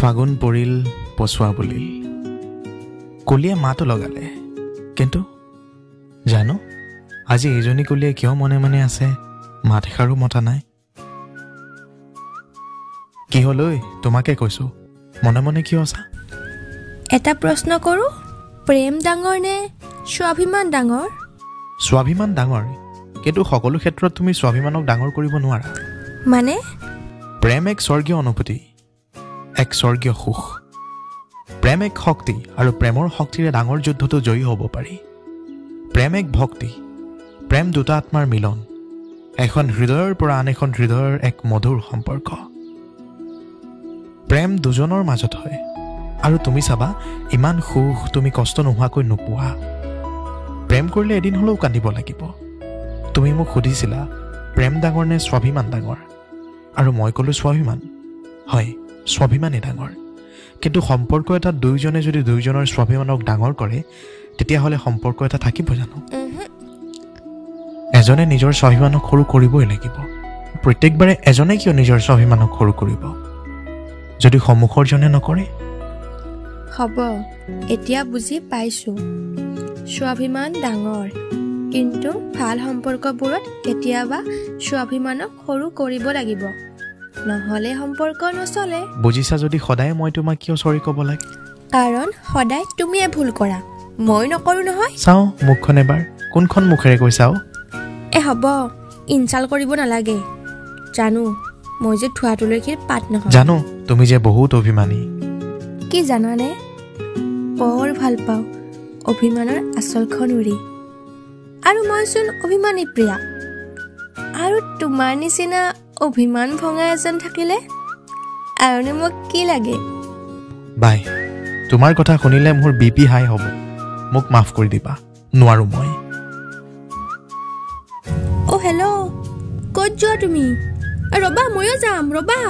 ফাগুন পৰিল পচোৱা বুলিল কলিয়ে মাতো লগালে কিন্তু জানো আজি এইজনী কলিয়ে কিয় মনে মনে আছে মাত এষাৰো মতা নাই কি হ'ল ঐ তোমাকে কৈছো মনে মনে কিয় আছা এটা প্ৰশ্ন কৰো প্ৰেম ডাঙৰ নে স্বাভিমান ডাঙৰ স্বাভিমান ডাঙৰ কিন্তু সকলো ক্ষেত্ৰত তুমি স্বাভিমানক ডাঙৰ কৰিব নোৱাৰা মানে প্ৰেম এক স্বৰ্গীয় অনুভূতি এক স্বৰ্গীয় সুখ প্ৰেম এক শক্তি আৰু প্ৰেমৰ শক্তিৰে ডাঙৰ যুদ্ধটো জয়ী হ'ব পাৰি প্ৰেম এক ভক্তি প্ৰেম দুটা আত্মাৰ মিলন এখন হৃদয়ৰ পৰা আন এখন হৃদয়ৰ এক মধুৰ সম্পৰ্ক প্ৰেম দুজনৰ মাজত হয় আৰু তুমি চাবা ইমান সুখ তুমি কষ্ট নোহোৱাকৈ নোপোৱা প্ৰেম কৰিলে এদিন হ'লেও কান্দিব লাগিব তুমি মোক সুধিছিলা প্ৰেম ডাঙৰ নে স্বাভিমান ডাঙৰ আৰু মই ক'লো স্বাভিমান হয় স্বাভিমানে ডাঙৰ কিন্তু সম্পৰ্ক এটা দুইজনে যদি দুইজনৰ স্বাভিমানক ডাঙৰ কৰে তেতিয়াহ'লে সম্পৰ্ক এটা থাকিব জানো এজনে নিজৰ স্বাভিমানক সৰু কৰিবই লাগিব প্ৰত্যেকবাৰে এজনে কিয় নিজৰ স্বাভিমানক সৰু কৰিব যদি সন্মুখৰ জনে নকৰে হ'ব এতিয়া বুজি পাইছো স্বাভিমান ডাঙৰ কিন্তু ভাল সম্পৰ্কবোৰত কেতিয়াবা স্বাভিমানক সৰু কৰিব লাগিব নহ'লে সম্পৰ্ক নচলে বুজিছা যদি সদায় মই তোমাক কিয় চৰি ক'ব লাগে কাৰণ সদায় তুমিয়ে ভুল কৰা মই নকৰো নহয় চাওঁ মুখখন এবাৰ কোনখন মুখেৰে কৈ চাওঁ হ'ব ইনচাল কৰিব নালাগে জানো মই যে থোৱা তুলসীৰ পাত নহয় জানো তুমি যে বহুত অভিমানী কি জানানে বৰ ভাল পাওঁ অভিমানৰ আচলখন উৰি আৰু মইচোন অভিমানী প্ৰিয়া আৰু তোমাৰ নিচিনা অভিমান ভঙা এজন থাকিলে আৰুনো মোক কি লাগে বাই তোমাৰ কথা শুনিলে মোৰ বিপি হাই হ'ব মোক মাফ কৰি দিবা নোৱাৰো মই হেল্ল' ক'ত যোৱা তুমি ৰ'বা ময়ো যাম ৰ'বা